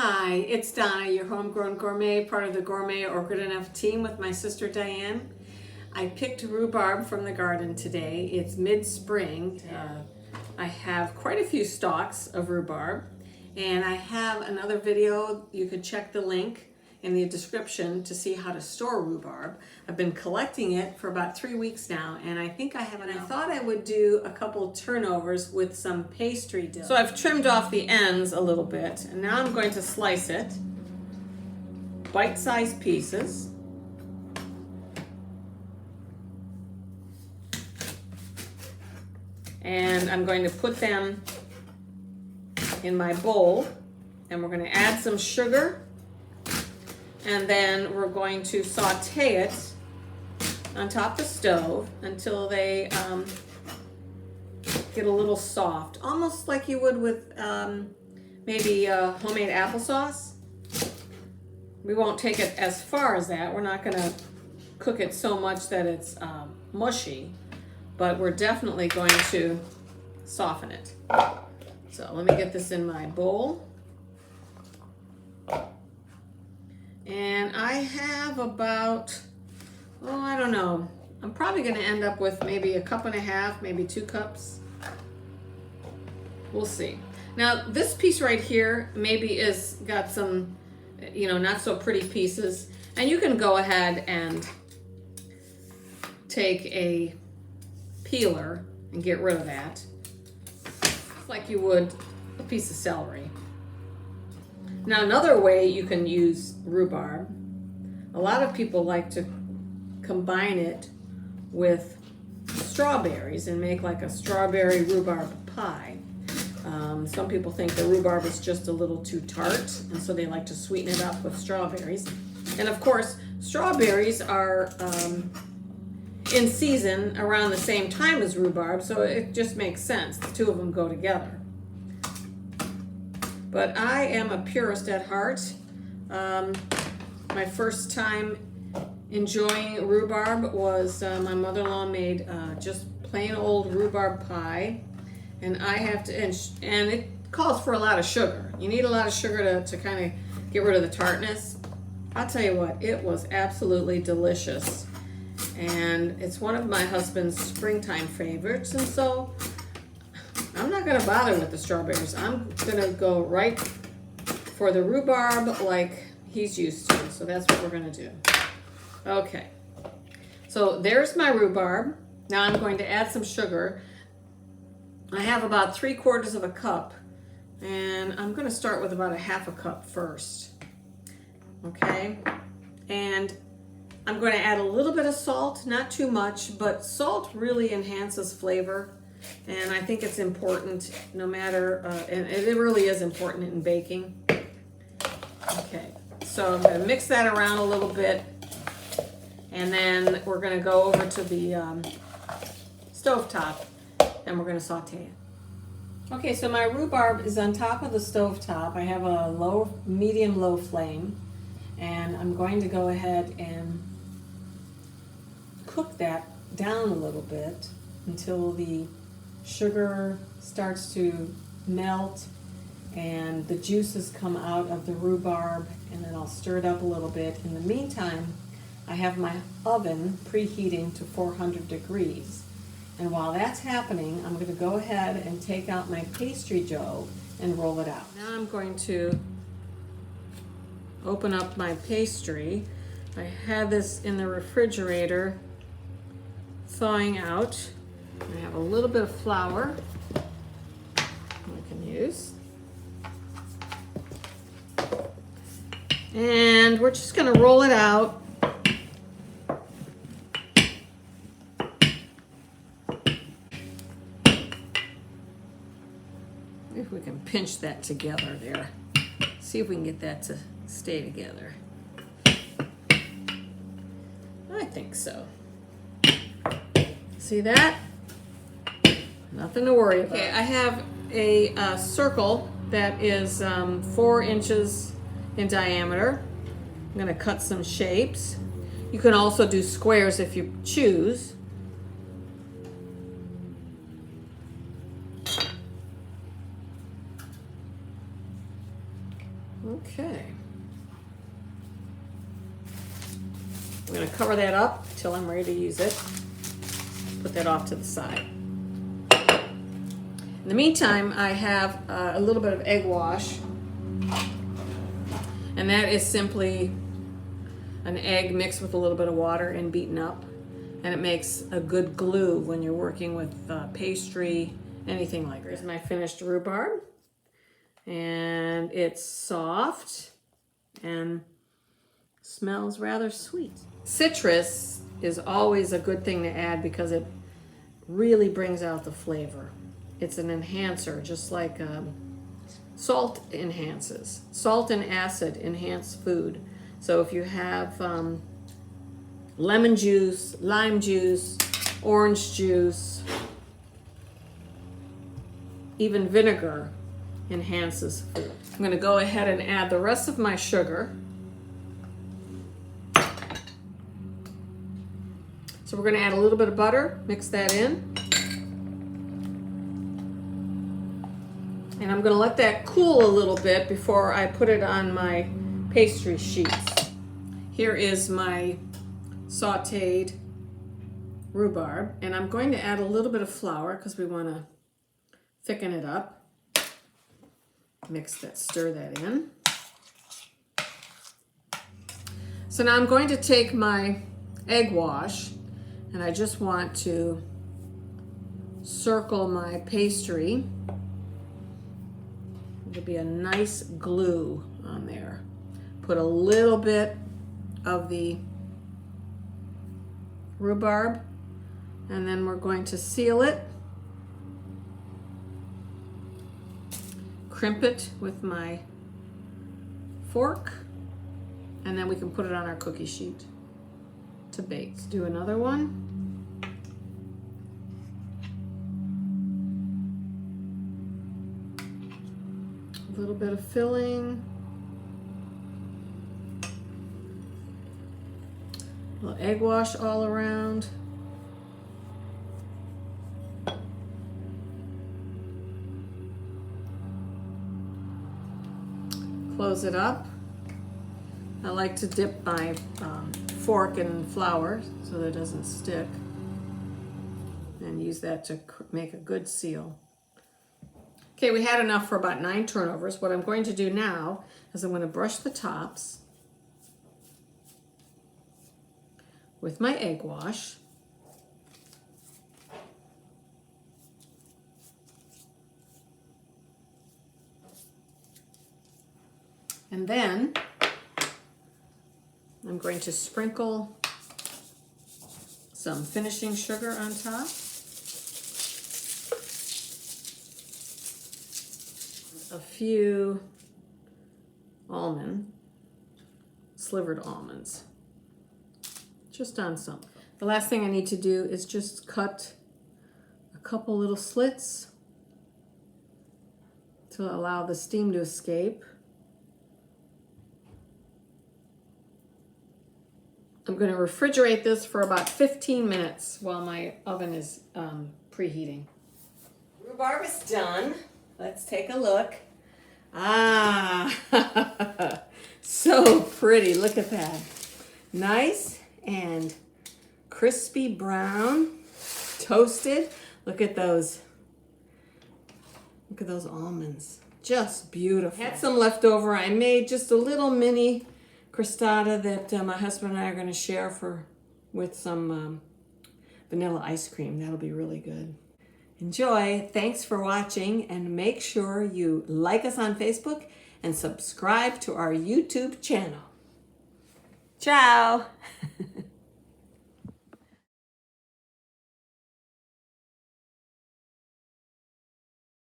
Hi, it's Donna, your homegrown gourmet, part of the Gourmet or Good Enough team with my sister Diane. I picked rhubarb from the garden today. It's mid-spring. I have quite a few stalks of rhubarb, and I have another video. You could check the link in the description to see how to store rhubarb. I've been collecting it for about 3 weeks now, and I think I have enough. I thought I would do a couple turnovers with some pastry dough. So I've trimmed off the ends a little bit, and now I'm going to slice it, bite-sized pieces. And I'm going to put them in my bowl, and we're going to add some sugar, and then we're going to saute it on top of the stove until they get a little soft, almost like you would with maybe homemade applesauce. We won't take it as far as that. We're not going to cook it so much that it's mushy, but we're definitely going to soften it. So let me get this in my bowl. And I have about, I don't know. I'm probably going to end up with maybe 1.5 cups, maybe 2 cups. We'll see. Now this piece right here maybe is got some, not so pretty pieces. And you can go ahead and take a peeler and get rid of that, like you would a piece of celery. Now another way you can use rhubarb, a lot of people like to combine it with strawberries and make like a strawberry rhubarb pie. Some people think the rhubarb is just a little too tart, and so they like to sweeten it up with strawberries. And of course, strawberries are in season around the same time as rhubarb, so it just makes sense. The two of them go together. But I am a purist at heart. My first time enjoying rhubarb was my mother-in-law made just plain old rhubarb pie, and I have to, and it calls for a lot of sugar. You need a lot of sugar to kind of get rid of the tartness. I'll tell you what, it was absolutely delicious. And it's one of my husband's springtime favorites, and so I'm not going to bother with the strawberries. I'm going to go right for the rhubarb like he's used to. So that's what we're going to do. Okay. So there's my rhubarb. Now I'm going to add some sugar. I have about 3/4 cup, and I'm going to start with about 1/2 cup first. Okay. And I'm going to add a little bit of salt, not too much, but salt really enhances flavor. And I think it's important no matter, and it really is important in baking. Okay, so I'm going to mix that around a little bit, and then we're going to go over to the stovetop, and we're going to saute it. Okay, so my rhubarb is on top of the stovetop. I have a medium-low flame, and I'm going to go ahead and cook that down a little bit until the sugar starts to melt and the juices come out of the rhubarb, and then I'll stir it up a little bit. In the meantime, I have my oven preheating to 400 degrees. And while that's happening, I'm going to go ahead and take out my pastry dough and roll it out. Now I'm going to open up my pastry. I had this in the refrigerator thawing out. I have a little bit of flour I can use. And we're just going to roll it out. If we can pinch that together there. See if we can get that to stay together. I think so. See that? Nothing to worry about. Okay, I have a circle that is 4 inches in diameter. I'm going to cut some shapes. You can also do squares if you choose. Okay. I'm going to cover that up till I'm ready to use it. Put that off to the side. In the meantime, I have a little bit of egg wash. And that is simply an egg mixed with a little bit of water and beaten up. And it makes a good glue when you're working with pastry, anything like that. Here's my finished rhubarb. And it's soft and smells rather sweet. Citrus is always a good thing to add because it really brings out the flavor. It's an enhancer, just like salt enhances. Salt and acid enhance food. So if you have lemon juice, lime juice, orange juice, even vinegar enhances food. I'm going to go ahead and add the rest of my sugar. So we're going to add a little bit of butter, mix that in. And I'm going to let that cool a little bit before I put it on my pastry sheets. Here is my sauteed rhubarb, and I'm going to add a little bit of flour because we want to thicken it up. Mix that, stir that in. So now I'm going to take my egg wash, and I just want to circle my pastry. It'll be a nice glue on there. Put a little bit of the rhubarb, and then we're going to seal it. Crimp it with my fork, and then we can put it on our cookie sheet to bake. Let's do another one. A little bit of filling. A little egg wash all around. Close it up. I like to dip my fork in flour so that it doesn't stick, and use that to make a good seal. Okay, we had enough for about 9 turnovers. What I'm going to do now is I'm going to brush the tops with my egg wash. And then I'm going to sprinkle some finishing sugar on top. A few slivered almonds, just on some. The last thing I need to do is just cut a couple little slits to allow the steam to escape. I'm going to refrigerate this for about 15 minutes while my oven is preheating. Rhubarb is done. Let's take a look. Ah, so pretty. Look at that. Nice and crispy brown, toasted. Look at those. Look at those almonds. Just beautiful. Had some left over. I made just a little mini crostata that my husband and I are going to share with some vanilla ice cream. That'll be really good. Enjoy. Thanks for watching, and make sure you like us on Facebook and subscribe to our YouTube channel. Ciao.